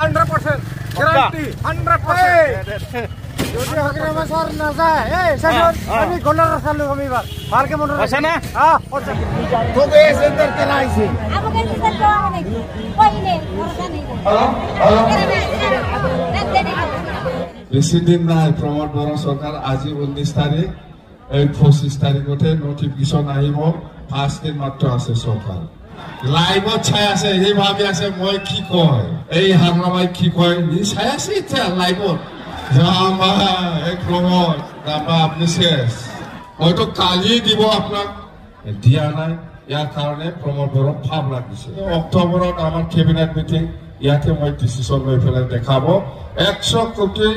100% guarantee 100%. যদি হকরে Masar না যায় এই শাসন আমি গলার চালু আমি এবার মার্কে মনে আছে না হ্যাঁ আছে তোকে সেন্টার কেন আইছে আমাকে সেন্টার তো আমাকে কই নেই ভরসা নেই বেশি দিন নাই প্রমোদ বড় সরকার আজি 19 তারিখ এই 25 তারিখ ওঠে নোটিফিকেশন আহিব 5 দিন মাত্র আছে সরকার লাইভত চাই আছে এই ভাবি আছে মই কি কয় এই হামলামাই কি কয় নি চাই আছে এতিয়া লাইভত জামা এক প্রমোদ জামা আপনি শেষ হয়তো কালি দিব আপনার দিয়া নাই ইয়ার কারণে প্রমোদ বড় ভাব লাগিছে অক্টোবরত আমার ক্যাবিনেট মিটিং ইয়াতে মই ডিসিশন লৈ ফেলে দেখাবো 100 কোটি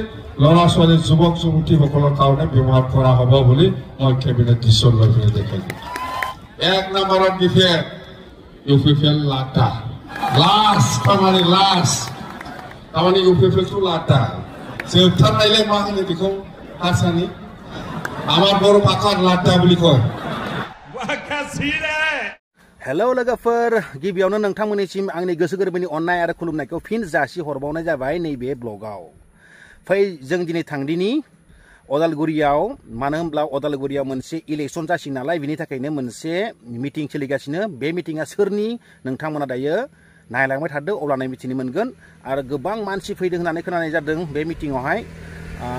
লৰা ছোৱালী যুৱক যুৱতীসকলৰ কাৰণে ব্যৱহাৰ কৰা হ'ব বুলি মই ক্যাবিনেট ডিসিশন লৈ ফেলে দেখাইছো এক নম্বৰত বিষয়ে ইউপিএফএল লাটা লাস্ট তামানে ইউপিএফএল তো লাটা जोबथार नायलाय मा होनो बेखौ हारसानि आमार बर' भाषार लाटा বুলি কয় हेलौ लोगोफोर गिबियावनो नोंथांमोननिसिम आंनि गोसो गोरबोनि अननाय आरो खुलुमनायखौ फिन जासि हरबावनाय जाबाय नैबे ब्लगाव फै जों दिनै थांदिनि अदालगुरियाव मानो होनब्ला अदालगुरियाव मोनसे इलेक्शन जासिगोन नालाय बिनि थाखायनो मोनसे मिटिं सोलिगासिनो बे मिटिंआ सोरनि नोंथांमोना दायो नायलांबाय थादों अब्लानो मिथिनो मोनगोन आरो गोबां मानसि फैदों होननानै खोनानाय जादों बे मिटिंआवहाय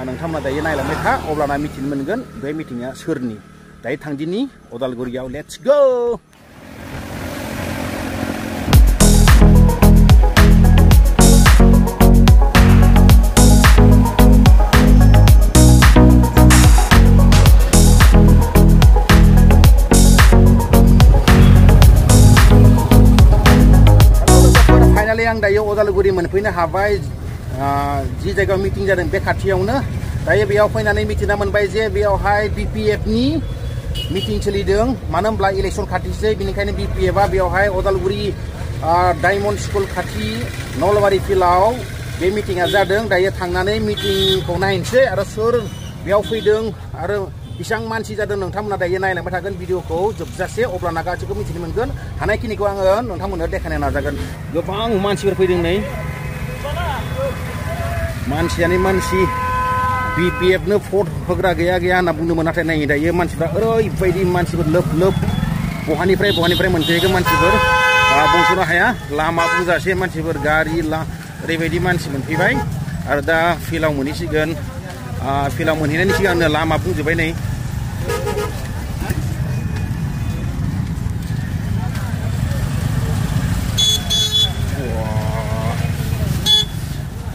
नोंथांमोना दायो नायलांबाय था अब्लाना मिथिनो मोनगोन बे मिटिंआ सोरनि दायो थांदिनि अदालगुरियाव लेट्स गो आं दायो अदालगुरि मोनफैनो हाबाय जि जायगायाव मिटिं जादों बे खाथियावनो दायो बेयाव फैनानै मिथिना मोनबाय जे बेयावहाय बीपीएफ नि मिटिं सोलिदों मानो होनब्ला इलेक्शन खाथिसै बिनिखायनो बीपीएफ आ बेयावहाय अदालगुरि डायमन्ड स्कुल खाथि नलबारि फिल्डआव बे मिटिंआ जादों दायो थांनानै मिटिंखौ नायनोसै आरो सोर बेयाव फैदों आरो बेसेबां मानसि जादों नोंथांमोना दायो नायलांबाय थागोन भिडिअखौ जोबजासे अब्लाना गासैखौबो मिथिनो मोनगोन हानायखिनिखौ आङो नोंथांमोननो देखायनो नाजागोन गोबां मानसिफोर फैदों नै मानसियानो मानसि बीपीएफ नो भट होग्रा गैया होनना बुंदोंमोन नाथाय नै दायो मानसिफ्रा ओरैबायदि मानसिफोर लोब लोब बहानिफ्राय मोनफैगोन मानसिफोर बुंस'नो हाया लामा बुंजासे मानसिफोर गारि ओरैबायदि मानसि मोनफैबाय आरो दा फिल्डआव मोनहैसिगोन फिल्डआव मोनहैनायनि सिगांनो लामा बुंजोबबाय नै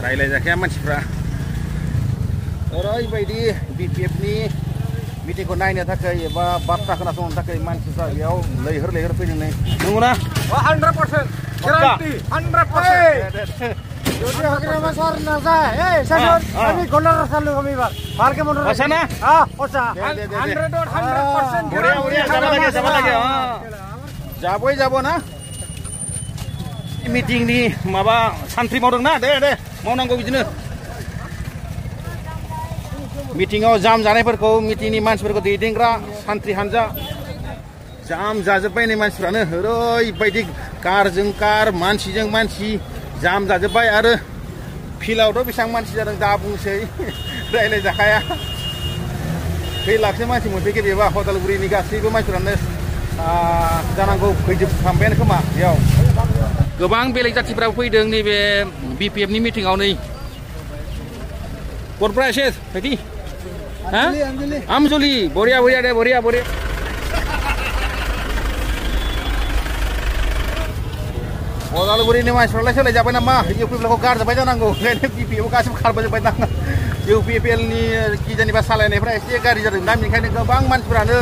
रायलायजाखाया मानसिफ्रा ओरैबायदि बीपीएफ नि मिटिंखौ नायनो थाखाय एबा बाथ्रा खोनासंनो थाखाय मानसिफ्रा बेयाव लैहोर फैदों नै नंगौना 100% guarantee 100% যদি হকরে মাসার না যায় এই শাসন আমি গলার চালু আমি এবার মার্কে মনে আছে না হ্যাঁ আছে 100% guarantee যাব লাগে যাবই যাব না मिटिं नि माबा सान्थ्रि मावदों ना दे मावनांगौ बिदिनो मिटिंआव जाम जानायफोरखौ मिटिंनि मानसिफोरखौ दैदेनग्रा सान्थ्रि हानजा जाम जाजोब्बाय नै मानसिफ्रानो ओरैबायदि कारजों कार मानसिजों मानसि जाम जाजोब्बाय आरो फिल्डआवथ' बेसेबां मानसि जादों दा बुंसै रायलायजाखाया खै लाखसो मानसि मोनफैखो बेबा अदालगुरिनि गासैबो मानसिफ्रानो जानांगौ फैजोबखांबायानो खोमा बेयाव गोबां बेलेग जाथिफ्राबो फैदों नैबे बीपीएफ नि मिटिंआव नै गरफ्रा एसे बायदि आमजुलि बरिया दे बरिया अदालगुरिनि मानसिफ्रालाय सोलायजाबाय नामा इउपिएफएलखौ गारजोब्बाय जानांगौ ओंखायनो बीपीएफ गासिबो खारबोजोब्बाय ना इउपिएफएल नि कि जेनेबा सालायनायफ्रा एसे गाज्रि जादों दा बेनिखायनो गोबां मानसिफ्रानो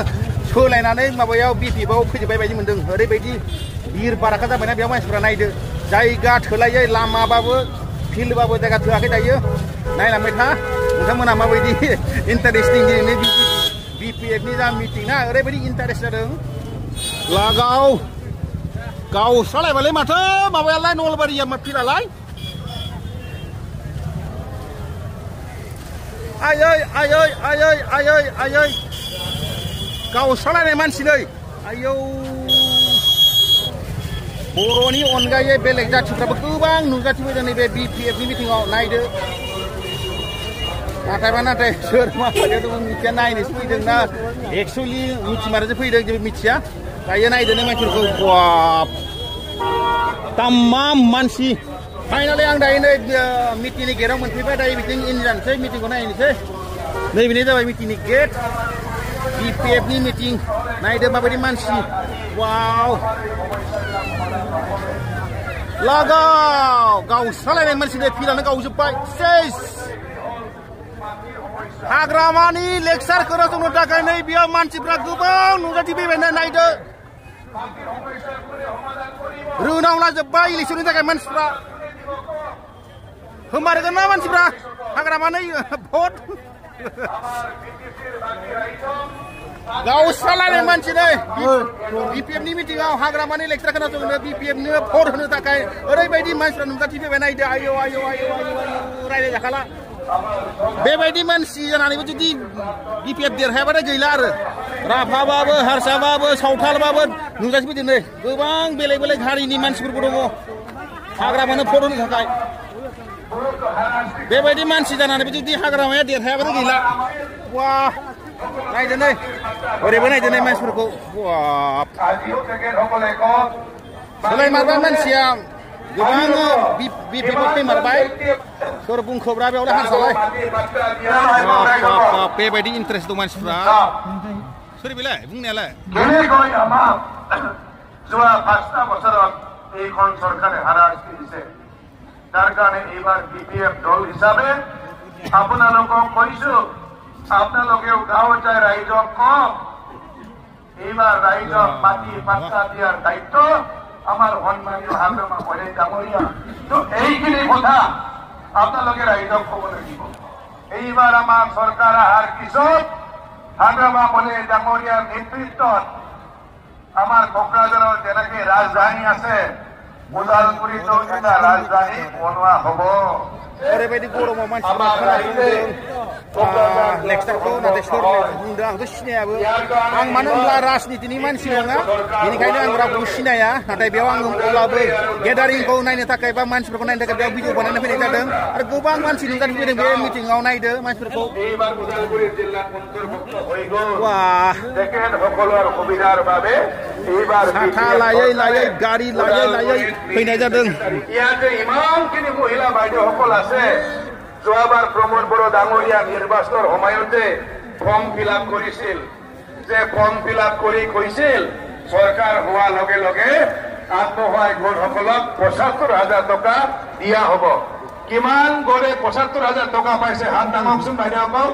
सोलायनानै माबायाव बीपीएफआव फैजोब्बाय बायदि मोनदों ओरैबायदि बिर बाराखा जाबायना बेयाव मानसिफ्रा नायदो जायगा थोलायै लामाबाबो फिल्डबाबो जायगा थोआखै दायो नायलांबाय था नोंथांमोना माबायदि इन्टारेस्टिं दिनै बीपीएफ नि जा मिटिं ना ओरैबायदि इन्टारेस्ट जादों गावस्रालायबायलै माथो माबायालाय नलबारिया फिल्डआलाय आयै गावस्रालायनाय मानसिलै आयौ बर'नि अनगायै बेलेग जाथिफ्राबो गोबां नुजाथिफैदों नैबे BPF नि मिटिंआव नायदो नाथाय सोर मा दङ मिथिया नायनोसो फैदों ना एक्चुअलि मिथिमारसो फैदों जेबो मिथिया दायो नायदो नों मानसिफोरखौ बाब तमाम मानसि फाइनाली आं दायो नै मिटिंनि गेटआव मोनफैबाय दायो बिदिनो इन जानोसै मिटिंखौ नायनोसै नैबेनो जाबाय मिटिंनि गेट BPF नि मिटिं नायदो माबायदि मानसि वाव लागाव गावस्रालायनाय मानसिनि फिल्डआनो गावजोब्बाय सेस हाग्रामानि लेक्सार खोनासंनो थाखाय नै बेयाव मानसिफ्रा गोबां नुजाथिफैबाय नायदो रोनावला जोब्बाय इलेक्सननि थाखाय मानसिफ्रा होमारगोन ना मानसिफ्रा हाग्रामानि भट गावस्रालायनाय मानसि नै BPF नि मिटिंआव हाग्रामानि लेक्सार खोनासंनो BPF नो भट होनो थाखाय ओरैबायदि मानसिफ्रा नुजाथिफैबाय नायदो आयौ रायलाय जाखाला बेबायदि मानसि जानानैबो जुदि BPF देरहायाबाथाय गैला आरो राभाबाबो हारसाबाबो सावथालबाबो नुजाथिफैदों नै गोबां बेलेग हारिनि मानसिफोरबो दङ हाग्रामानो भट होनो थाखाय बेबायदि मानसि जानानैबो जुदि हाग्रामाया देरहायाबाथाय गैला वा नायदो नै ओरैबो नायदो नै मानसिफोरखौ बाब सोलायमारबाय मानसिया गोबां BPF फैमारबाय सोर बुंखोब्रा बेयावलाय हारसालाय बेबायदि इन्टारेस्ट दं मानसिफ्रा सोर बेलाय बुंनायालाय যোৱা ৫টা বছৰত এইখন চৰকাৰে হাৰাশাস্তি দিছে তাৰ কাৰণে এইবাৰ BPF দল হিচাপে আপোনালোকক কৈছো আপোনালোকেও গাঁৱত যায় ৰাইজক কওক এইবাৰ ৰাইজক মাটি পাত্তা দিয়াৰ দায়িত্ব আমাৰ সন্মানীয় হাগ্ৰামা বলে ডাঙৰীয়া তো এইখিনি কথা আপোনালোকে ৰাইজক ক'ব লাগিব এইবাৰ আমাৰ চৰকাৰ অহাৰ পিছত হাগ্ৰামা বলে ডাঙৰীয়াৰ নেতৃত্বত আমাৰ কোকৰাঝাৰৰ যেনেকৈ ৰাজধানী আছে ওদালগুৰিতো এটা ৰাজধানী বনোৱা হ'ব ओरैबायदि गरमाव मानसिफ्रा खोनासंदों लेक्सारखौ नाथाय सोर बुंदों आंथ' सिनायाबो आं मानो होनब्ला राजनितिनि मानसि नङा बेनिखायनो आं रावखौबो सिनाया नाथाय बेयाव आं अब्लाबो गेदारिंखौ नायनो थाखाय बा मानसिफोरखौ नायनो थाखाय बेयाव भिडिअ बानायनो फैनाय जादों आरो गोबां मानसि नुजाथिफैदों बे मिटिंआव नायदो मानसिफोरखौ साथा लायै गारि लायै फैनाय जादों ইয়াতে ইমানখিনি মহিলা বাইদেউসকল আছে যোৱাবাৰ প্ৰমোদ বড়ো ডাঙৰীয়া নিৰ্বাচনৰ সময়তে ফৰ্ম ফিল আপ কৰিছিল যে ফৰ্ম ফিল আপ কৰি কৈছিল চৰকাৰ হোৱাৰ লগে লগে আত্মসহায়ক গোটসকলক ৭৫,০০০ টকা দিয়া হ'ব কিমান গড়ে ৭৫,০০০ টকা পাইছে হাত দাঙকচোন বাইদেউসকল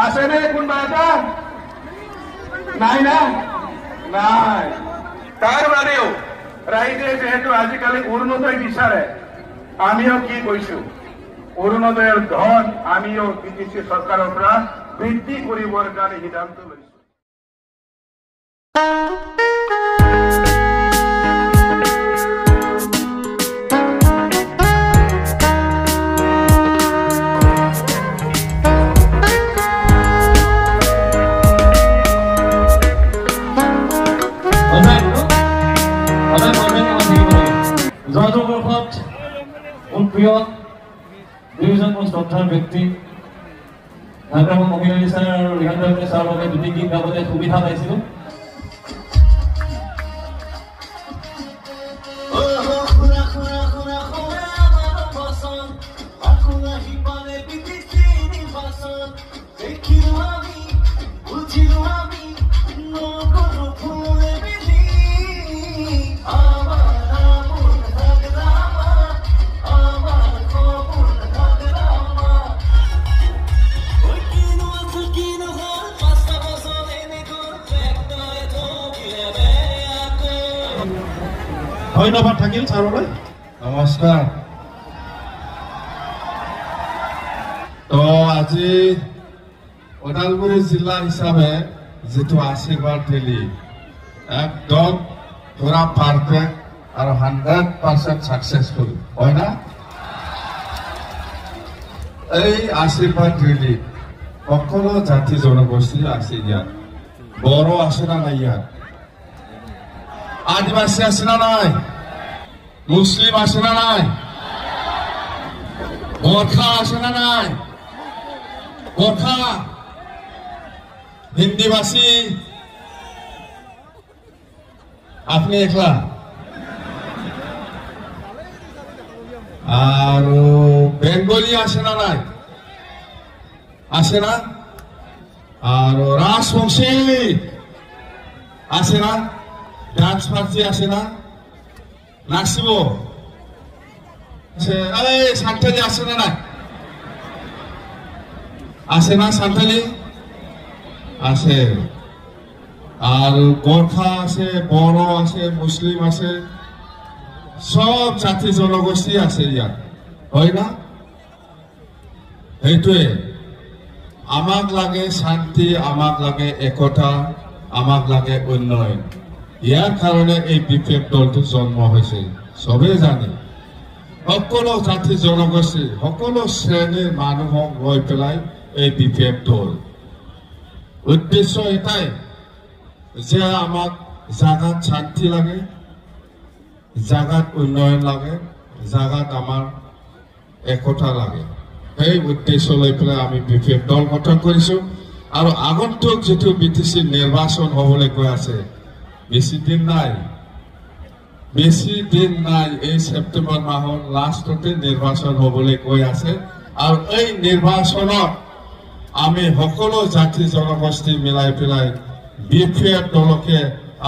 আছেনে কোনোবা এটা নাই না নাই তাৰ বাদেও ৰাইজে যেহেতু আজিকালি অৰুণোদয় বিচাৰে আমিও কি কৈছো অৰুণোদয়ৰ ধন আমিও BJP চৰকাৰৰ পৰা বৃদ্ধি কৰিবৰ কাৰণে সিদ্ধান্ত লৈছো প্ৰিয় দুইজন মোৰ শ্ৰদ্ধাৰ ব্যক্তি হাগ্ৰামা মহিলা ছাৰ আৰু ৰিহান্দ্ৰ ছাৰৰ বাবে দুটি গীত গাবলৈ সুবিধা পাইছিলোঁ ধন্যবাদ থাকিল ছাৰলৈ নমস্কাৰ তো আজি ওদালগুৰি জিলা হিচাপে যেটো আশীৰ্বাদ ৰেলী একদম পুৰা পাৰফেক্ট আৰু 100% সাকসেসফুল হয় না এই আশীৰ্বাদ ৰেলী সকলো জাতি জনগোষ্ঠী আছে ইয়াত বড়ো আছে না নাই ইয়াত আদিবাসী আছে না নাই মুসলিম আছে না নাই গোর্খা আছে না নাই গোর্খা হিন্দিভাষী আপনি একলা আর বেঙ্গলি আছে না নাই আছে না আর রাজবংশী আছে না ডান্স পার্টি আছে না নাচিব সান্তালি আছে না নাই আছে না সান্তালি আছে আর গোর্খা আছে বড় আছে মুসলিম আছে সব জাতি জনগোষ্ঠী আছে ইয়াত হয় না এইটোৱে আমাক লাগে শান্তি আমাক লাগে একতা আমাক লাগে উন্নয়ন ইয়াৰ কাৰণে এই বিপিএফ দলটো জন্ম হৈছে সবেই জানে সকলো জাতি জনগোষ্ঠী সকলো শ্ৰেণীৰ মানুহক লৈ পেলাই এই বিপিএফ দল উদ্দেশ্য এটাই যে আমাক জাগাত শান্তি লাগে জাগাত উন্নয়ন লাগে জাগাত আমাৰ একতা লাগে এই উদ্দেশ্য লৈ পেলাই আমি বিপিএফ দল গঠন কৰিছো আৰু আগন্তুক যেটো বিটিসি নিৰ্বাচন হ'বলৈ গৈ আছে বেছি দিন নাই এই সেপ্টেম্বৰ মাহৰ লাষ্টতে নিৰ্বাচন হ'বলৈ গৈ আছে আৰু এই নিৰ্বাচনত আমি সকলো জাতি জনগোষ্ঠী মিলাই পেলাই বিপিএফ দলকে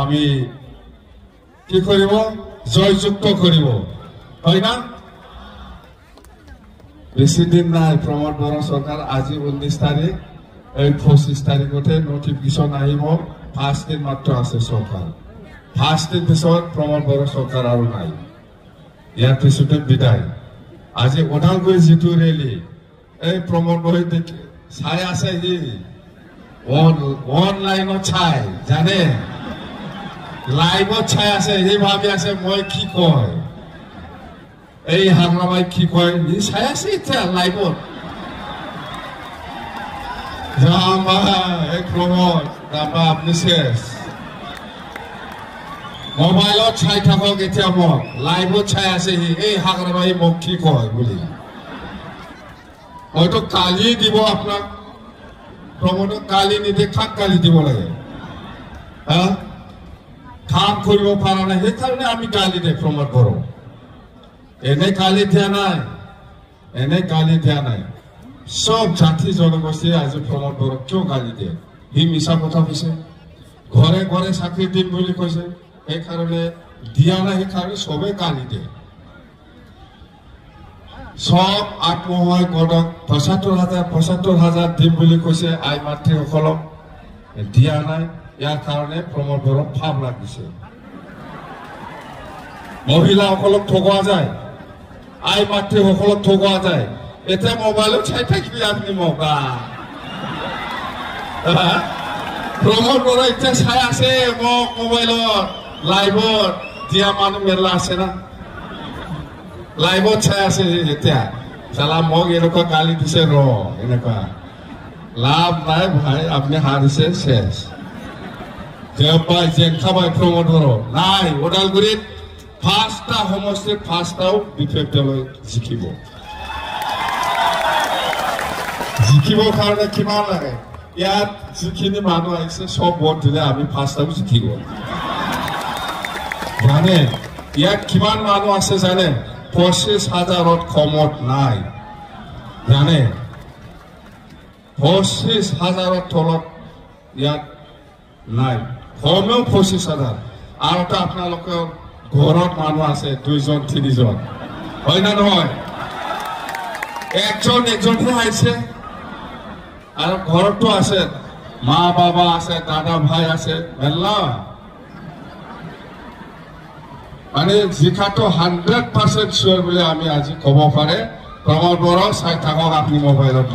আমি কি কৰিব জয়যুক্ত কৰিব হয় না বেছি দিন নাই প্ৰমোদ বড়ো চৰকাৰ আজি 19 তাৰিখ এই 25 তাৰিখতে নটিফিকেশন আহিব 5 দিন মাত্ৰ আছে চৰকাৰ 5 দিন পিছত প্ৰমোদ বড়ো চৰকাৰ আৰু নাই ইয়াৰ পিছতে বিদায় আজি ওদালগুৰি যেটো ৰেলী এই প্ৰমোদ বড়ো চাই আছে হি অনলাইনত চাই জানে লাইভত চাই আছে হি ভাবি আছে মই কি কয় এই হাগ্ৰামাই কি কয় হি চাই আছে এতিয়া লাইভত জামা এক প্ৰমোদ তাপা আপনি শেষ মোবাইলত চাই থাকক এতিয়া মোক লাইভত চাই আছে হি এই হাগ্ৰামাই মোক কি কয় বুলি হয়তো কালি দিব আপোনাক প্ৰমোদক কালি নিদে খাক কালি দিব লাগে কাম কৰিব পৰা নাই সেইকাৰণে আমি গালি দে প্ৰমোদ বড়ো এনে গালি দিয়া নাই সব জাতি জনগোষ্ঠী আজি প্ৰমোদ বড়ো কিয় গালি দিয়ে সি মিছা কথা কৈছে ঘৰে ঘৰে চাকৰি দিম বুলি কৈছে সেইকাৰণে দিয়া নাই সেইকাৰণে সবে গালি দিয়ে সব আত্মসহায়ক গোটক ৭৫,০০০ দিম বুলি কৈছে আই মাতৃসকলক দিয়া নাই ইয়াৰ কাৰণে প্ৰমোদ বড়ো ভাৱ লাগিছে মহিলাসকলক ঠগোৱা যায় আই মাতৃসকলক ঠগোৱা যায় এতিয়া মোবাইলত চাই থাকিবি আপুনি মকা প্ৰমোদ বড়ো এতিয়া চাই আছে মোক মোবাইলত লাইভত দিয়া মানুহ মেলা আছে না লাইভত চাই আছে এতিয়া চালা মোক এনেকুৱা গালি দিছে এনেকুৱা লাভ নাই ভাই আপনি হাৰিছে শেষ দেওবাই যেন খাবাই প্ৰমোদ বড়ো নাই ওদালগুৰিত 5টা সমষ্টিত 5টাও বিপিএফ দলে জিকিব কাৰণে কিমান লাগে ইয়াত যিখিনি মানুহ আহিছে সব ভোট দিলে আমি 5টাও জিকিব জানে ইয়াত কিমান মানুহ আছে জানে 25,000ত কমত নাই জানে 25,000ৰ তলত ইয়াত নাই কমেও 25,000 আৰু এটা আপোনালোকৰ ঘৰত মানুহ আছে 2জন 3জন হয় না নহয় একজনহে আহিছে আৰু ঘৰতো আছে মা বাবা আছে দাদা ভাই আছে মেলা মানে জিকাটো 100% শিওর বলে আমি আজি কব পাৰে প্ৰমোদ বড়ো চাই থাকক আপনি মোবাইলত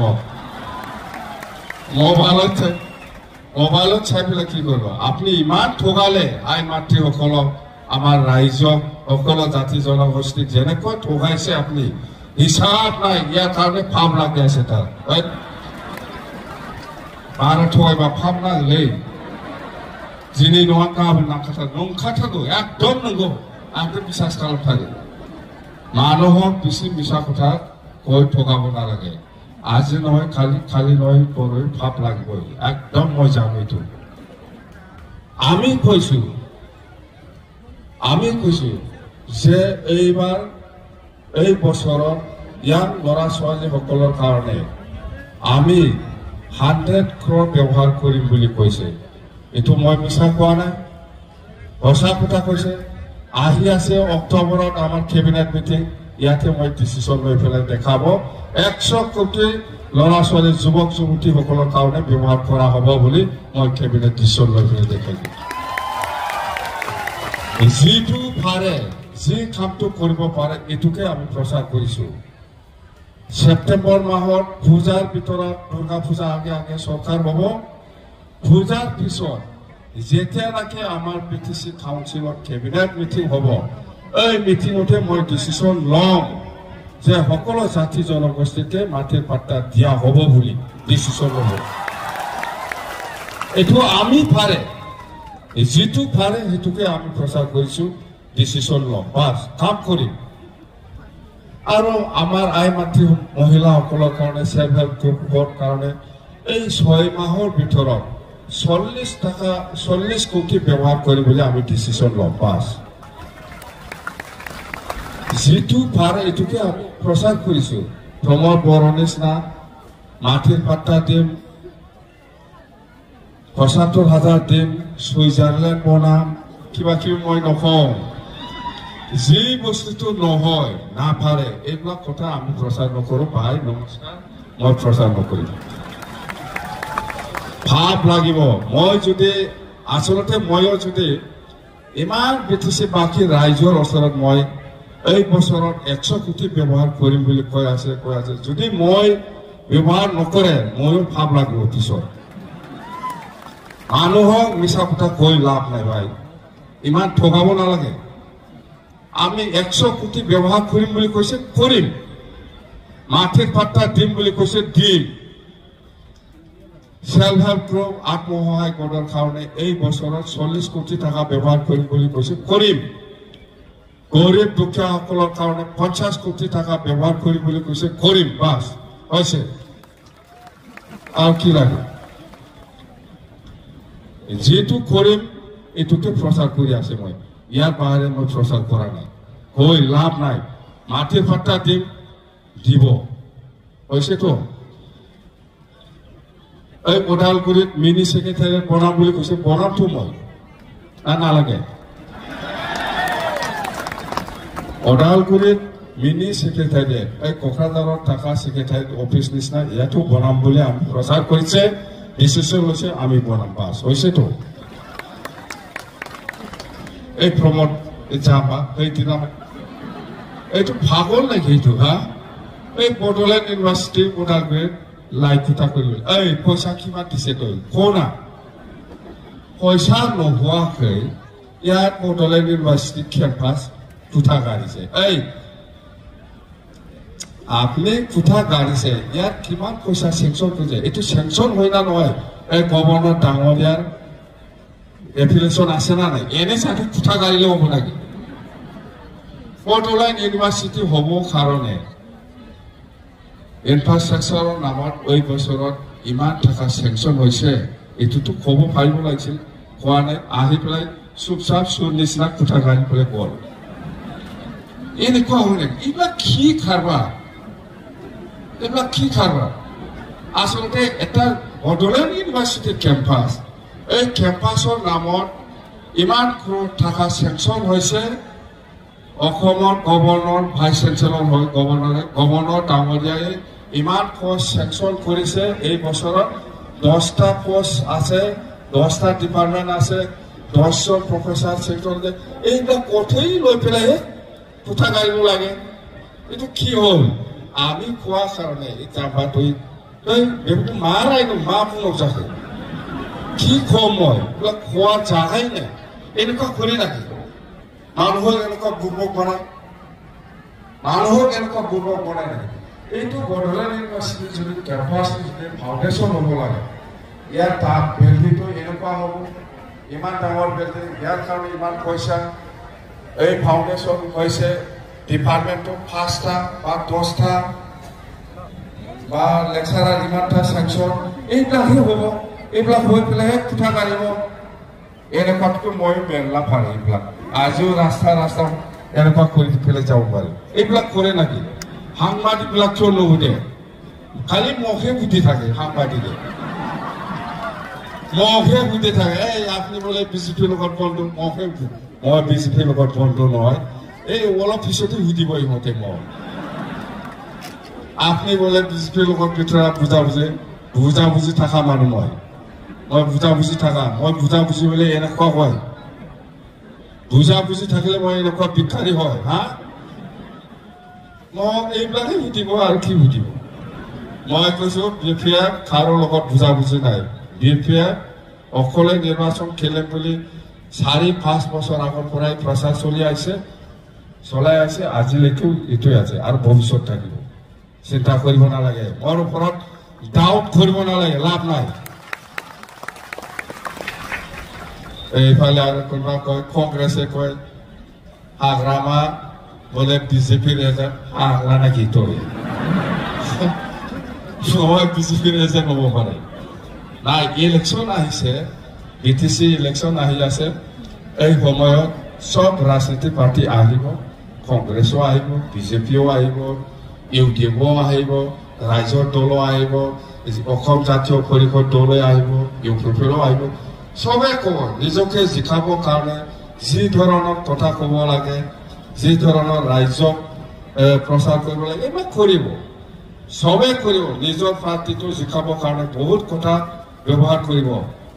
মোবাইলত চাই পেলাই কি কৰিব আপনি ইমান ঠগালে আই মাতৃসকলক আমাৰ ৰাইজক সকলো জাতি জনগোষ্ঠীক যেনেকৈ ঠগাইছে আপনি হিচাপ নাই ইয়াৰ কাৰণে ভাৱ লাগি আছে তাৰ বাৰ ঠগাইবা ভাৱ নাগলে যিনি নংখাথাকো একদম নংগো आंखौ বিশ্বাস खालामथारो মানুহক বেছি মিছা কথা কৈ ঠগাব নালাগে আজি নহয় খালি নহয় পৰহি ভাব লাগিবই একদম মই জানো এইটো আমি কৈছো যে এইবাৰ এই বছৰত ইয়াৰ ল'ৰা ছোৱালীসকলৰ কাৰণে আমি 100 crore ব্যৱহাৰ কৰিম বুলি কৈছে এইটো মই মিছা কোৱা নাই সঁচা কথা কৈছে আহি আছে অক্টোবৰত আমাৰ কেবিনেট মিটিং ইয়াতে মই ডিসিশন লৈ পেলাই দেখাব 100 কোটি ল'ৰা ছোৱালী যুৱক যুৱতীসকলৰ কাৰণে ব্যৱহাৰ কৰা হ'ব বুলি মই কেবিনেট ডিসিশন লৈ পেলাই দেখাই দিম যিটো পাৰে যি কামটো কৰিব পাৰে এটুকে আমি প্ৰচাৰ কৰিছো সেপ্টেম্বৰ মাহত পূজাৰ ভিতৰত দুৰ্গা পূজা আগে আগে চৰকাৰ হ'ব পূজাৰ পিছত যেতিয়া নাকি আমাৰ পিটিসি কাউন্সিলৰ কেবিনেট মিটিং হ'ব এই মিটিংতে মই ডিসিশন লম যে সকলো জাতি জনগোষ্ঠীকে মাটিৰ পাট্টা দিয়া হ'ব বুলি ডিসিশন হ'ব এটো আমি পাৰে যিটো পাৰে হেতুকে আমি প্ৰচাৰ কৰিছো ডিসিশন লম বাস কাম কৰিম আৰু আমাৰ আই মাতৃ মহিলাসকলৰ কাৰণে সেলফ হেল্প গ্ৰুপৰ কাৰণে এই 6 মাহৰ ভিতৰত 40 কোটি ব্যৱহাৰ কৰিবলৈ আমি ডিসিশন লম বাস যিটো পাৰে এটুকে আমি প্ৰচাৰ কৰিছো প্ৰমোদ বৰনিসনা মাটিৰ পাট্টা দিম ৭৫,০০০ দিম সুইজাৰলেণ্ড বনাম কিবা কিবি মই নকওঁ যি বস্তুটো নহয় না পাৰে এইবিলাক কথা আমি প্ৰচাৰ নকৰো ভাই নমস্কাৰ মই প্ৰচাৰ নকৰিম ভাব লাগিব মই যদি আসলতে ময়ো যদি ইমান বিটিসি বাকি ৰাইজৰ ওচৰত মই এই বছৰত 100 কোটি ব্যৱহাৰ কৰিম বুলি কৈ আছে যদি মই ব্যৱহাৰ নকৰে ময়ো ভাব লাগিব পিছত মানুহক মিছা কথা কৈ লাভ নাই ভাই ইমান ঠগাব নালাগে আমি 100 কোটি ব্যৱহাৰ কৰিম বুলি কৈছে কৰিম মাটিৰ পাট্টা দিম বুলি কৈছে দিম সেলফ হেল্প গ্ৰুপ আত্মসহায়ক গোটৰ কাৰণে এই বছৰত 40 কোটি টাকা ব্যৱহাৰ কৰিম বুলি কৈছে কৰিম গৰীব দুখীয়াসকলৰ কাৰণে 50 কোটি টাকা ব্যৱহাৰ কৰিম বুলি কৈছে কৰিম বাস হৈছে আৰু কি লাগে যেটো কৰিম এটুকে প্ৰচাৰ কৰি আছে মই ইয়াৰ বাহিৰে মই প্ৰচাৰ কৰা নাই কৈ লাভ নাই মাটিৰ পাট্টা দিম দিব হৈছে তো এই ওদালগুৰিত মিনি সেক্ৰেটাৰিয়েট বনাম বুলি কৈছে বনামতো মই নালাগে ওদালগুৰিত মিনি সেক্ৰেটাৰিয়েট এই কোকৰাঝাৰত থকা সেক্ৰেটাৰিয়েট অফিচ নিচিনা ইয়াতো বনাম বুলি আমি প্ৰচাৰ কৰিছে ডিসিশন হৈছে আমি বনাম বাস হৈছে তো এই প্ৰমোদ জামা এই দিনা এইটো ভাগল নাকি এইটো হা এই বড়োলেণ্ড ইউনিভাৰ্চিটি ওদালগুৰিত লাইট খুটা কৰিব এই পইচা কিমান দিছে তই কোনা পইচা নোহোৱাকৈ ইয়াত বড়োলেণ্ড ইউনিভাৰ্চিটি কেম্পাছ খুটা গাড়িছে এই আপনি খুটা গাড়িছে ইয়াত কিমান পইচা সেংচন কৰিছে এইটো সেংচন হয় না নহয় এই গভৰ্ণৰ ডাঙৰীয়াৰ এফিলিয়েশ্যন আছে না নাই এনে চাগে খুটা গাড়িলে হ'ব লাগে বড়োলেণ্ড ইউনিভাৰ্চিটি হ'ব কাৰণে ইনফ্ৰাষ্ট্ৰাকচাৰৰ নামত এই বছৰত ইমান টাকা সেংচন হৈছে এইটোতো ক'ব পাৰিব লাগিছিল কোৱা নাই আহি পেলাই চুপচাপ চোৰ নিচিনা খুটা গাড়ি পেলাই গ'ল এনেকুৱা হয় নেকি এইবিলাক কি খাৰবা আসলতে এটা বড়োলেণ্ড ইউনিভাৰ্চিটিৰ কেম্পাছ এই কেম্পাছৰ নামত ইমান টাকা সেংচন হৈছে অসমৰ গভৰ্ণৰ ভাইচ চেঞ্চেলৰ হয় গভৰ্ণৰ ডাঙৰীয়াই ইমান পোষ্ট সেংচন কৰিছে এই বছৰত 10টা পোষ্ট আছে 10টা ডিপাৰ্টমেণ্ট আছে 10জন প্ৰফেচাৰ সেক্টৰ এইবিলাক কঠেই লৈ পেলাই কোঠা গাড়িব লাগে এইটো কি হ'ল আমি খোৱা কাৰণে এটা বাতৰি এইবোৰ মাৰাই মা মোক যাকে কি কম মই এইবিলাক খোৱা জাগাই নাই এনেকুৱা কৰি ৰাখি মানুহক এনেকুৱা বুৰ্বক বনাই এইটো বড়োলেণ্ড ইউনিভাৰ্চিটিৰ যদি কেম্পাছ ফাউণ্ডেশ্যন হ'ব লাগে ইয়াৰ তাত বিল্ডিংটো এনেকুৱা হ'ব ইমান ডাঙৰ বিল্ডিং ইয়াৰ কাৰণে ইমান পইচা এই ফাউণ্ডেশ্যন হৈছে ডিপাৰ্টমেণ্টত 5টা বা 10টা বা লেকচাৰাৰ ইমানটা ছেকশ্যন এইবিলাকহে হ'ব এইবিলাক হৈ পেলাইহে কোঠা কাঢ়িব এনেকুৱাতকৈ মই মেলা পাৰে এইবিলাক আজিও ৰাস্তা এনেকুৱা কৰি পেলাই যাব পাৰে এইবিলাক কৰে নেকি সাংবাদিকবিলাক কিয় নুসুধে খালি মুখে বুদ্ধি থাকে সাংবাদিকে মুখে বুদ্ধি থাকে এই আপুনি বোলে বিজেপিৰ লগত বন্ধু মুখে মই বিজেপিৰ লগত বন্ধু নহয় এই অলপ পিছতে সুধিব ইহঁতে মই আপুনি বোলে বিজেপিৰ লগত ভিতৰত বুজাবুজি থকা মানুহ মই বুজাবুজি থকা মই বুজাবুজি বোলে এনেকুৱা হয় বুজাবুজি থাকিলে মই এনেকুৱা বিখাৰী হয় হা মই এইবিলাকে সুধিব আৰু কি সুধিব মই কৈছো বিপিএ কাৰো লগত বুজাবুজি নাই বিপিএ অকলে নিৰ্বাচন খেলে বুলি 4-5 বছৰ আগৰ পৰাই প্ৰচাৰ চলাই আছে আজিলৈকেও এইটোৱে আছে আৰু ভৱিষ্যত থাকিব চিন্তা কৰিব নালাগে মোৰ ওপৰত ডাউট কৰিব নালাগে লাভ নাই এইফালে আৰু কোনোবা কয় কংগ্ৰেছে কয় হাগ্ৰামা বোলে বিজেপিৰ এজেণ্ট হাগ্ৰা নেকি তই সময় বিজেপিৰ এজেণ্ট হ'ব পাৰে নাই ইলেকশ্যন আহিছে বিটিচি ইলেকশ্যন আহি আছে এই সময়ত সব ৰাজনীতিক পাৰ্টি আহিব কংগ্ৰেছো আহিব বিজেপিও আহিব ইউডিএফও আহিব ৰাইজৰ দলো আহিব অসম জাতীয় পৰিষদ দলে আহিব ইউপিপিও আহিব সবে ক'ব নিজকে জিকাবৰ কাৰণে যি ধৰণৰ কথা ক'ব লাগে যি ধৰণৰ ৰাইজক প্ৰচাৰ কৰিব লাগে এইবিলাক কৰিব সবে কৰিব নিজৰ পাৰ্টিটো জিকাবৰ কাৰণে বহুত কথা ব্যৱহাৰ কৰিব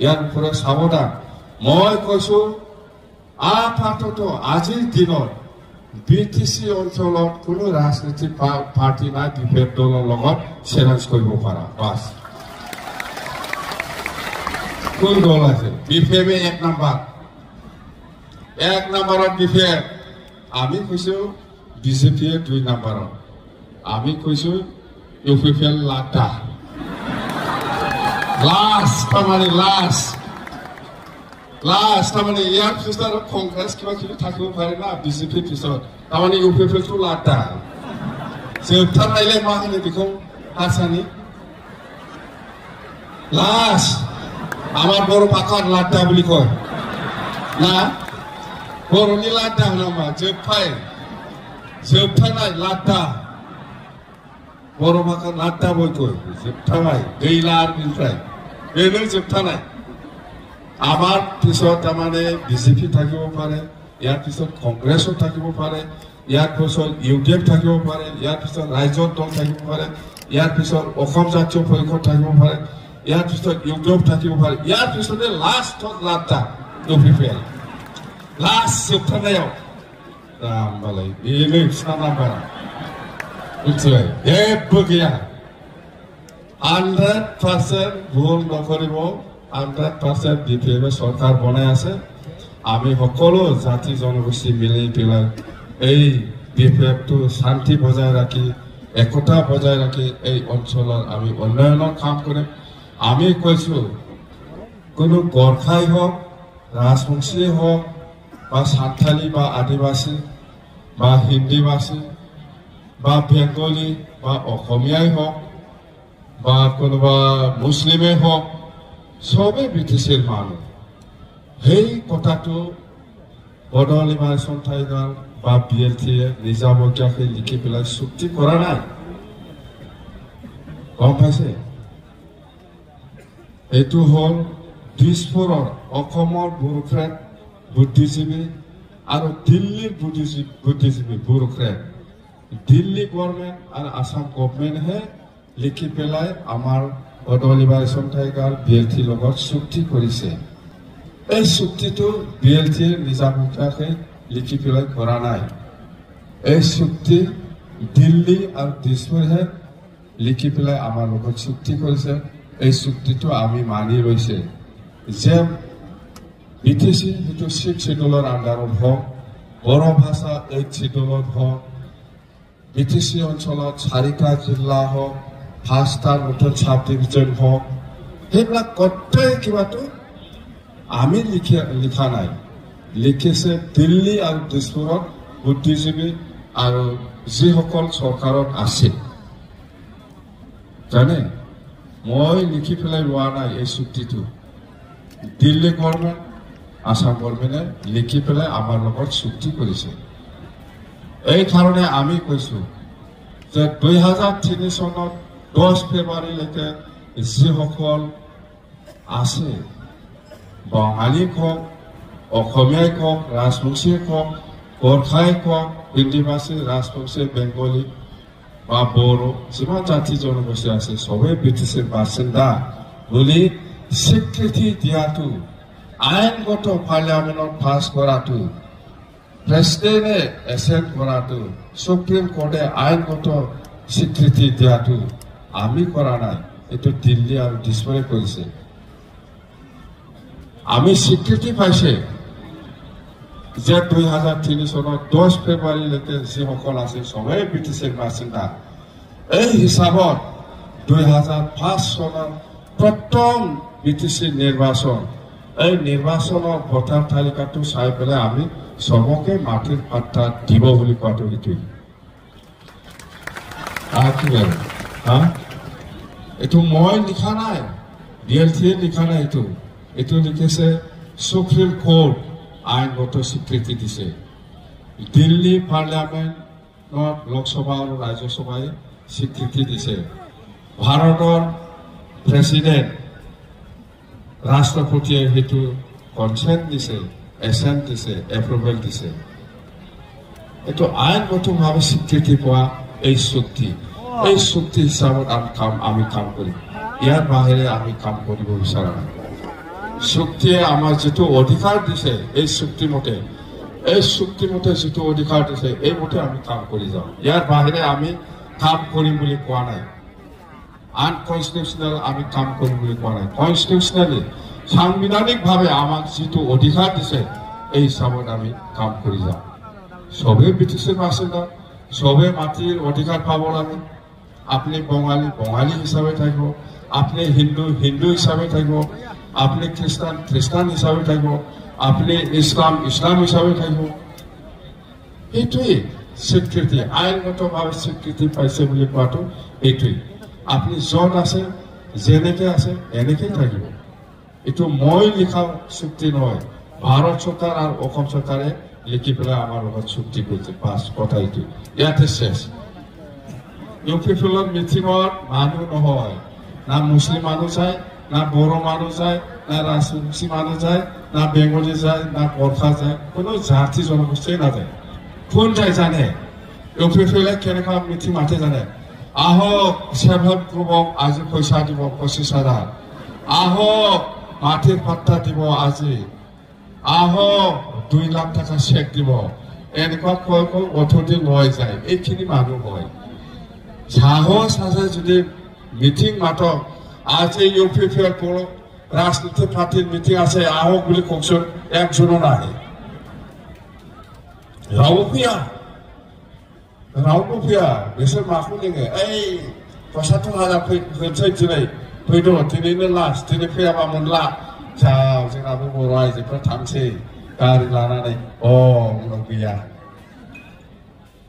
ইয়াৰ ওপৰত সাৱধান মই কৈছো আপাতত আজিৰ দিনত বিটিচি অঞ্চলত কোনো ৰাজনীতিক পাৰ্টি নাই বিপেড দলৰ লগত চেলেঞ্জ কৰিব পাৰা বাছ কোন দল আছে বিপিএমে 1 নম্বৰত বিপিএম আমি কৈছো বিজেপিয়ে 2 নম্বৰত আমি কৈছো ইউপিপিএল লাটা লাষ্ট তাৰমানে ইয়াৰ পিছত কংগ্ৰেছ কিবা কিবি থাকিব পাৰে না বিজেপিৰ পিছত তাৰমানে ইউপিপিএলটো লাটা जोबथार नायलाय मा होनो बेखौ हारसानि लास्ट আমার বড় পাকার লাড্ডা বলি কয় না বড়নি লাড্ডা নামা जोबथानाय लाड্ডা বড় পাকার লাড্ডা বই কয় जोबथानाय गैला आरनिफ्राय बेनो जोबथानाय আমার পিছত তাৰমানে বিজেপি থাকিব পাৰে ইয়াৰ পিছত কংগ্ৰেছও থাকিব পাৰে ইয়াৰ পিছত ইউডিএফ থাকিব পাৰে ইয়াৰ পিছত ৰাইজৰ দল থাকিব পাৰে ইয়াৰ পিছত অসম জাতীয় পৰিষদ থাকিব পাৰে ইয়াৰ পিছত ইউডিএফ থাকিব পাৰে ইয়াৰ পিছতে লাষ্ট লাড্ডা ইউপিপিএল লাষ্ট जोबथानायाव रामबालाय बेनो साना बारा मिथिबाय जेबो गैया 100% ভুল নকৰিব 100% বিপিএম সরকার বনাই আছে আমি সকলো জাতি জনগোষ্ঠী মিলি পেলাই এই বিপিএমটো শান্তি বজায় রাখি একতা বজায় রাখি এই অঞ্চলৰ আমি উন্নয়নৰ কাম কৰিম আমি কৈছো কোনো গৰখাই হোক ৰাজবংশী হোক বা সাঁওতালি বা আদিবাসী বা হিন্দীভাষী বা বেঙ্গলী বা অসমীয়াই হোক বা কোনোবা মুছলিমে হোক সবে বিটিচিৰ মানুহ সেই কথাটো বড়ো লিবাৰেশ্যন টাইগাৰ বা বিএলটিয়ে নিজাববীয়াকৈ লিখি পেলাই চুক্তি কৰা নাই গম পাইছে এইটো হ'ল দিছপুৰৰ অসমৰ ব্যুৰোক্ৰেট বুদ্ধিজীৱী আৰু দিল্লীৰ বুদ্ধিজীৱী ব্যুৰোক্ৰেট দিল্লী গভৰ্ণমেণ্ট আৰু আসাম গভৰ্ণমেণ্টহে লিখি পেলাই আমাৰ বড়ো লিবাৰেশ্যন টাইগাৰ বিএলটিৰ লগত চুক্তি কৰিছে এই চুক্তিটো বিএলটিৰ নিজাববীয়াকৈ লিখি পেলাই কৰা নাই এই চুক্তি দিল্লী আৰু দিছপুৰহে লিখি পেলাই আমাৰ লগত চুক্তি কৰিছে এই চুক্তিটো আমি মানি লৈছে যে বিটিচি সেইটো 6 শিডিউলৰ আণ্ডাৰত হওক বড়ো ভাষা 8 শিডিউলত হওক বিটিচি অঞ্চলত 4টা জিলা হওক 5টা নতুন সাব ডিভিজন হওক সেইবিলাক গোটেই কিবাটো আমি লিখা নাই লিখিছে দিল্লী আৰু দিছপুৰত বুদ্ধিজীৱী আৰু যিসকল চৰকাৰত আছে জানে মই লিখি পেলাই লোৱা নাই এই চুক্তিটো দিল্লী গভৰ্ণমেণ্ট আসাম গভৰ্ণমেণ্টে লিখি পেলাই আমাৰ লগত চুক্তি কৰিছে এই কাৰণে আমি কৈছো যে 2003 চনত 10 ফেব্ৰুৱাৰীলৈকে যিসকল আছে বঙালী কওক অসমীয়াই কওক ৰাজবংশীয়ে কওক গোৰ্খাই কওক হিন্দীভাষী ৰাজবংশী বেংগলী বা বড়ো যিমান জাতি জনগোষ্ঠী আছে সবেই ব্ৰিটিছৰ বাসিন্দা বুলি স্বীকৃতি দিয়াটো আইনগত পাৰ্লিয়ামেণ্টত পাছ কৰাটো প্ৰেচিডেণ্টে এচেপ্ট কৰাটো সুপ্ৰিম কোৰ্টে আইনগত স্বীকৃতি দিয়াটো আমি কৰা নাই এইটো দিল্লী আৰু দিছপুৰে কৰিছে আমি স্বীকৃতি পাইছে যে 2003 চনত 10 ফেব্ৰুৱাৰীলৈকে যিসকল আছে সবেই ব্ৰিটিছৰ বাসিন্দা এই হিচাপত 2005 চনৰ প্ৰথম ব্ৰিটিছৰ নিৰ্বাচন এই নিৰ্বাচনৰ ভোটাৰ তালিকাটো চাই পেলাই আমি সবকে মাটিৰ পাত্তা দিব বুলি কোৱাটো এইটোৱেই এইটো মই লিখা নাই ডিএলটিয়ে লিখা নাই এইটো লিখিছে সুপ্ৰিম কোৰ্ট আইনগত স্বীকৃতি দিছে দিল্লী পাৰ্লিয়ামেণ্টত লোকসভা আৰু ৰাজ্যসভাই স্বীকৃতি দিছে ভাৰতৰ প্ৰেচিডেণ্ট ৰাষ্ট্ৰপতিয়ে সেইটো কনসেন্ট দিছে এসেন্ট দিছে এপ্ৰুভেল দিছে এইটো আইনগতভাৱে স্বীকৃতি পোৱা এই চুক্তি হিচাপত আমি কাম কৰিম ইয়াৰ বাহিৰে আমি কাম কৰিব বিচৰা নাই চুক্তিয়ে আমাৰ যেটো অধিকাৰ দিছে এই চুক্তিমতে যেটো অধিকাৰ দিছে এই মতে আমি কাম কৰি যাওঁ ইয়াৰ বাহিৰে আমি কাম কৰিম বুলি কোৱা নাই আনকনষ্টিটিউচনেল আমি কাম কৰিম বুলি কোৱা নাই কনষ্টিটিউচনেলি সাংবিধানিকভাৱে আমাক যেটো অধিকাৰ দিছে এই হিচাপত আমি কাম কৰি যাওঁ সবে ব্ৰিটিছৰ বাসিন্দা সবে মাটিৰ অধিকাৰ পাব লাগে আপনি বঙালী হিচাপে থাকিব আপনি হিন্দু হিচাপে থাকিব আপনি খ্ৰীষ্টান হিচাপে থাকিব আপনি ইছলাম হিচাপে থাকিব এইটোৱেই স্বীকৃতি আইনগতভাৱে স্বীকৃতি পাইছে বুলি কোৱাটো এইটোৱেই আপনি য'ত আছে যেনেকে আছে এনেকেই থাকিব এইটো মই লিখা চুক্তি নহয় ভাৰত চৰকাৰ আৰু অসম চৰকাৰে লিখি পেলাই আমাৰ লগত চুক্তি কৰিছে পাঁচ কথা এইটো ইয়াতে শেষ ইউপিএফএলৰ মিটিঙত মানুহ নহয় না মুছলিম মানুহ যায় না বড়ো মানুহ যায় না ৰাজবংশী মানুহ যায় না বেংগলী যায় না গোৰ্খা যায় কোনো জাতি জনগোষ্ঠীয়ে নাযায় কোন যায় জানে ইউপিএফএলে কেনেকুৱা মিটিং মাতে জানে আহক সেলফ হেল্প গ্ৰুপক আজি পইচা দিব 25,000 আহক মাটিৰ পাত্তা দিব আজি আহক 2 লাখ টাকা চেক দিব এনেকুৱা কৈ অথৰিটি লৈ যায় এইখিনি মানুহ হয় সাহস আছে যদি মিটিং মাতক আজি ইউপিএফএল ৰাজনীতি পাৰ্টিৰ মিটিং আছে আহক বুলি কওকচোন একজনো নাহে ৰাউপিয়া বেছৰ মাখো নেগে এই 75,000 ফैसै दिनै फैदो दिनैनो लास्ट दिनै फैयाबा मोनला जाव जोंनाबो बर' आइजोफ्रा थांसै गारि लानानै उनाव गैया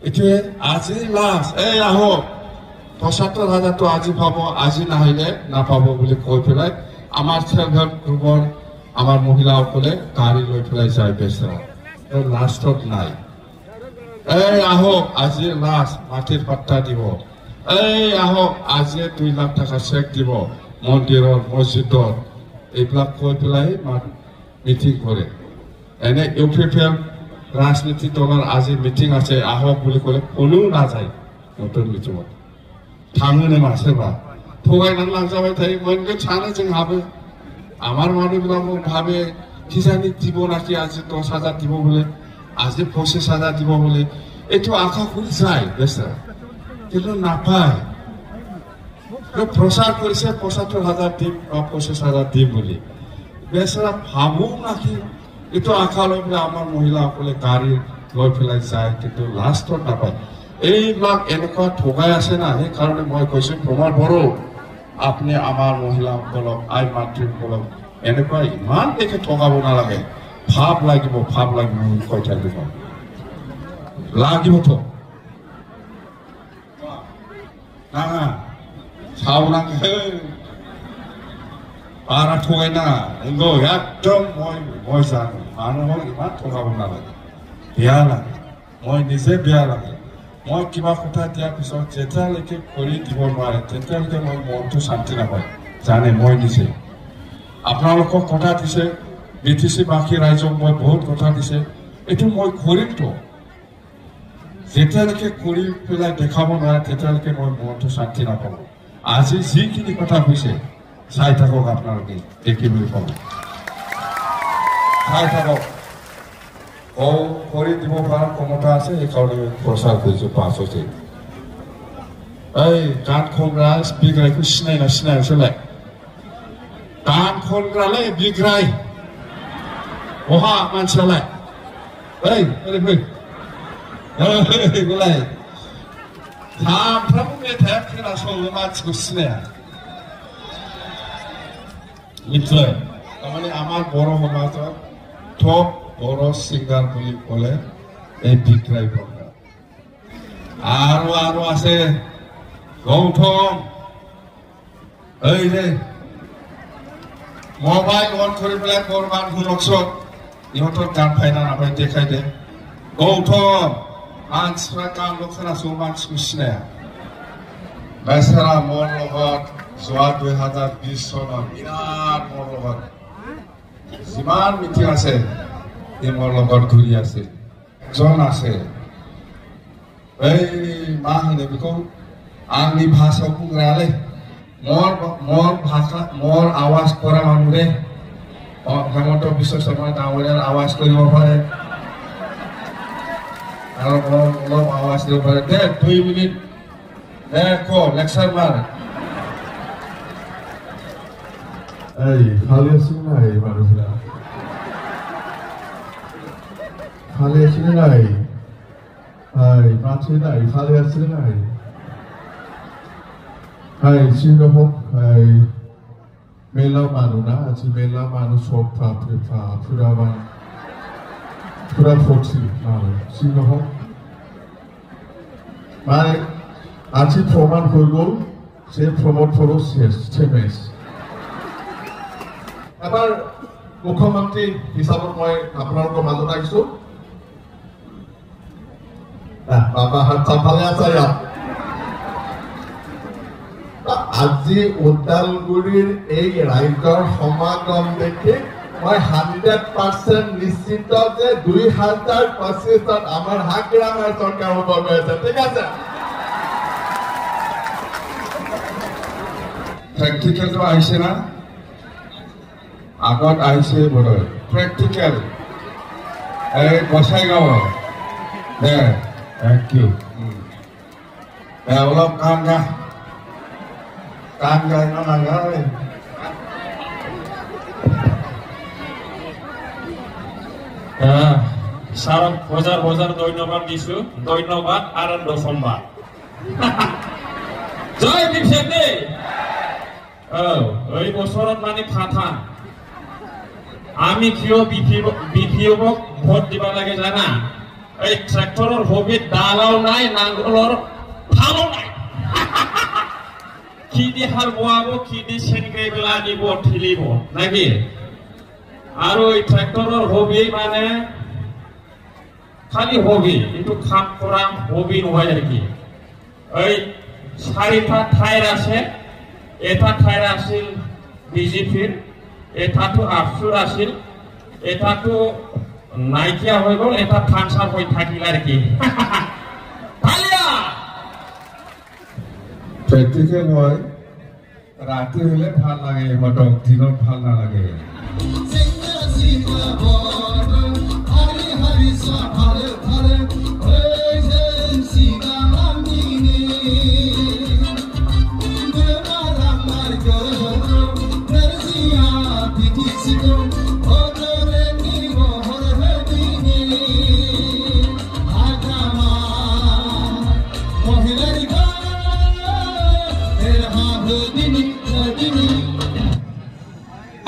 এইটোৱে আজি লাষ্ট এই আহক 75,000 তো আজি পাব আজি নাহিলে নাপাব বুলি কৈ পেলাই আমাৰ সেলফ হেল্প গ্ৰুপৰ আমাৰ মহিলাসকলে গাড়ী লৈ পেলাই যায় বেচৰা লাষ্টত নাই এই আহক আজি লাষ্ট মাটিৰ পাত্তা দিব এই আহক আজি 2 লাখ টাকা চেক দিব মন্দিৰৰ মছজিদত এইবিলাক কৈ পেলাই মিটিং কৰে এনে ইউপিএফএল ৰাজনীতি দলৰ আজি মিটিং আছে আহক বুলি ক'লে কোনেও নাযায় নতুন মিটিঙত थाङोनो मा सोरबा थगायनानै लांजाबाय थायो मोनगोन सानो जोंहाबो আমার মানুহবিলাকো ভাবে কিজানি দিব নাকি আজি 10,000 দিব বলে আজি 25,000 দিব বলে এইটো আশা কৰি যায় বেচারা কিন্তু নাপায় প্রচার করেছে 75,000 দিম বা 25,000 দিম বলে বেচারা ভাবো নাকি এইটো আশা লৈ পেলাই আমার মহিলাসকলে গাড়ী লৈ পেলাই যায় কিন্তু লাষ্টত নাপায় এইবিলাক এনেকুৱা ঠগাই আছে না সেই কাৰণে মই কৈছো প্ৰমাণ বড়ো আপনি আমাৰ মহিলাসকলক আই মাতৃসকলক এনেকুৱা ইমান দেখে ঠগাব নালাগে ভাব লাগিব কৈ থাকিব লাগিব তো না সাউনাকে বারা ঠগাই না কিন্তু একদম মই জানো মানুহক ইমান ঠগাব নালাগে বেয়া লাগে মই নিজে বেয়া লাগে মই কিবা কথা দিয়াৰ পিছত যেতিয়ালৈকে কৰি দিব নোৱাৰে তেতিয়ালৈকে মই মনটো শান্তি নাপায় জানে মই নিজে আপোনালোকক কথা দিছে BTC বাকী ৰাইজক মই বহুত কথা দিছে এইটো মই কৰিমতো যেতিয়ালৈকে কৰি পেলাই দেখাব নোৱাৰে তেতিয়ালৈকে মই মনটো শান্তি নাপাব আজি যিখিনি কথা হৈছে চাই থাকক আপোনালোকে দেখিবলৈ পাব চাই থাকক কৰি দিব পৰা ক্ষমতা আছে সেইকাৰণে প্ৰচাৰ কৰিছোঁ 5 হৈছে এই গান খনগ্ৰা বিগ্ৰাইকো চিনাইছিলে গান খনগ্ৰালে বিগ্ৰাই অহা মানसियालाय ओरै फै गलाय सामफ्रामबो मेथाइ खोनासङो मानसिखौ सिनाया मिथिबाय तारमाने আমাৰ बर' সমাজত টপ बर' सिंगार বুলি ক'লে এই বিগ্ৰাই বৰ্মা আৰু আছে গৌতম এই যে মোবাইল অন কৰি পেলাই বৰমান শুনকচোন ইহঁতৰ গান ফাইনা নাপাই দেখাই দে গৌতম মানसिफ्रा गानल' खोनासङो मानसिखौ सिनाया बेचारा মোৰ লগত যোৱা 2020 চনত বিৰাট মোৰ লগত যিমান মিটিং আছে এই মোৰ লগত ঘূৰি আছে জন আছে এই মা होनो बेखौ आंनि भाषायाव बुंग्रायालै मोर भाषा मोर आवाज কৰা মানুহে হেমন্ত বিশ্ব শৰ্মা ডাঙৰীয়াৰ আৱাজ কৰিব পাৰে আৰু অলপ আৱাজ দিব পাৰে দে 2 মিনিট দে কো লেকচাৰ মাৰ এই খালি আছো নাই মানুহবিলাক খালি আছে নাই এই মাছে নাই খালি আছে নাই এই সিংহক এই মেলা মানুহ না আজি মেলা মানুহ সব পুরা ফোর্সি মানুষ সিংহক মানে আজি প্রমাণ হয়ে গেল সে প্রমোট করো শেষ এবার মুখ্যমন্ত্রী হিসাবত মই আপনার মাজত আহিছো বাবা হাত চাপালে আছে আজি ওদালগুৰিৰ এই ৰাইজৰ সমাগম দেখি মই 100% নিশ্চিত যে 2025 আমাৰ হাগ্ৰামৰ চৰকাৰ হ'ব গৈছে ঠিক আছে প্ৰেক্টিকেলটো আহিছে না আগত আহিছে বড় প্ৰেক্টিকেল এই বসাইগাঁও দে থ্যাংক ইউ অলপ কাম গাই নালাগে সারক বজার ধন্যবাদ দিছো ধন্যবাদ আনন্দ সম্বাদ জয় ভীমসেন দে এই বছৰত মানে কথা আমি কিয় বিপিএফক ভোট দিবা লাগে জানা এই ট্ৰেক্টৰৰ হবিত ডালাও নাই নাঙ্গলৰ ফালো নাই কি দি হাল বোৱাব কি দি চেনগাই পেলাই দিব ঠেলিব নাকি আৰু এই ট্ৰেক্টৰৰ হবি মানে খালি হবি এইটো কাম কৰা হবি নহয় আৰ কি এই 4টা ঠাইৰ আছে এটা ঠাইৰ আছিল বিজেপিৰ এটাটো আফসুৰ আছিল এটাটো নাইকিয়া হৈ গ'ল এটা ফাংচন হৈ থাকিল আর কি ভালিয়া প্ৰেক্টিকেল হয় ৰাতি হলে ভাল লাগে ইহঁতক দিনত ভাল নালাগে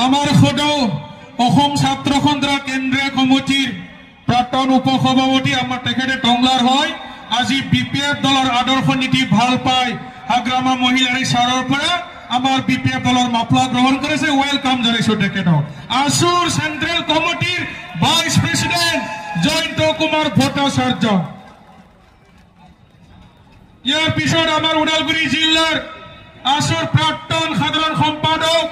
আমাৰ সদৌ অসম ছাত্ৰ সন্ত্ৰাস কেন্দ্ৰীয় কমিটিৰ প্ৰাক্তন উপসভাপতি আমাৰ তেখেতে টংলাৰ হয় আজি বিপিএফ দলৰ আদৰ্শ নীতি ভাল পায় হাগ্রামা মহিলার সাররপাড়া আমার বিপিএফ দলের মাফলা গ্রহণ করেছে ওয়েলকাম জানাইছো তেখেতক আসুর সেন্ট্রাল কমিটির ভাইস প্রেসিডেন্ট জয়ন্ত কুমার ভট্টাচার্য ইয়ার পিছত আমার ওদালগুৰি জিলার আসুর প্রাক্তন সাধারণ সম্পাদক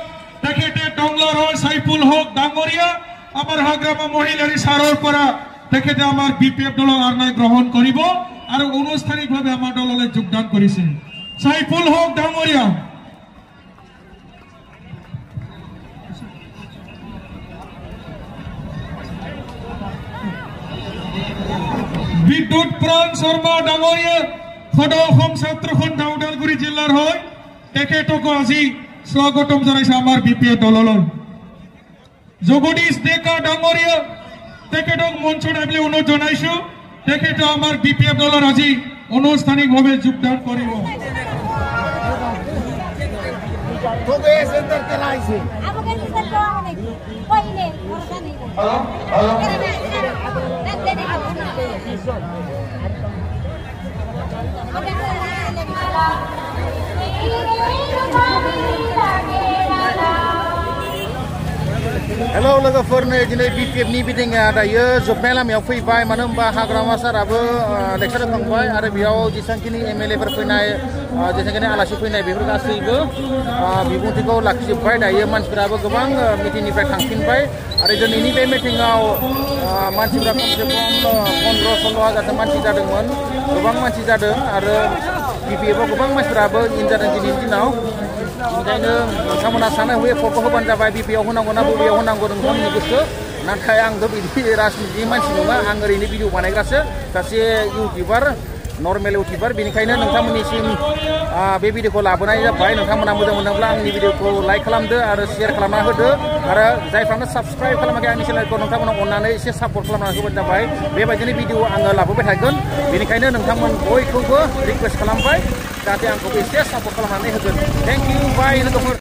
তেখেতে টংলার হল সাইফুল হক ডাঙরিয়া আমার হাগ্রামা মহিলার সাররপাড়া তেখেতে আমার বিপিএফ দলক আরনাই গ্রহণ করিব আর আনুষ্ঠানিকভাবে আমার দললৈ যোগদান করেছে সাইফুল হক ডাঙরিয়া বিদ্যুৎ প্রাণ শর্মা ডাঙরিয়া সদৌ অসম ছাত্ৰ সন্থা ওদালগুৰি জিলাৰ হয় তেখেতকো আজি স্বাগতম জনাইছে আমাৰ বিপিএফ দললৈ জগদীশ ডেকা ডাঙৰিয়া তেখেতক মঞ্চত আহিবলৈ অনুৰোধ জনাইছো তেখেতে আমাৰ বিপিএফ দলৰ আজি আনুষ্ঠানিকভাৱে যোগদান কৰিব Hello लोगोफोरनो दिनै BPF नि मिटिंआ दायो जोबनाय लामायाव फैबाय मानो होनबा हाग्रामा साराबो लेक्साराव थांबाय आरो बेयाव जेसांखिनि MLA फोर फैनाय जेसांखिनि आलासि फैनाय बेफोर गासैबो बिबुंथिखौ लाखिजोबबाय दायो मानसिफोराबो गोबां मिटिंनिफ्राय थांफिनबाय आरो दिनैनि बे मिटिंआव मानसिफोरा खमसे खम 15-16 हाजारसो मानसि जादोंमोन गोबां मानसि जादों आरो BPF आव गोबां मानसिफोराबो इन जादों दिनैनि दिनाव ओंखायनो नोंथांमोना साननाय हयै फट'खौ होबानो जाबाय BPF होनांगौ ना बबेयाव होनांगौ नोंथांमोननि गोसो नाथाय आंथ' बिदि राजनितिनि मानसि नङा आं ओरैनो भिडिअ बानायग्रासो सासे इउटिउबार नर्मेल इउटिउबार बेनिखायनो नोंथांमोननिसिम बे भिडिअखौ लाबोनाय जाबाय नोंथांमोना मोजां मोनोब्ला आंनि भिडिअखौ लाइक खालामदो आरो शेयार खालामना होदो आरो जायफ्रानो साबस्क्राइब खालामाखै आंनि चेनेलखौ नोंथांमोना अननानै एसे सापर्ट खालामना होबानो जाबाय बेबायदिनो भिडिअ आङो लाबोबाय थागोन बेनिखायनो नोंथांमोन बयखौबो रिक्वेस्ट खालामबाय जाहाथे आंखौबो एसे सापर्ट खालामनानै होगोन थेंक इउ बाय लोगोफोर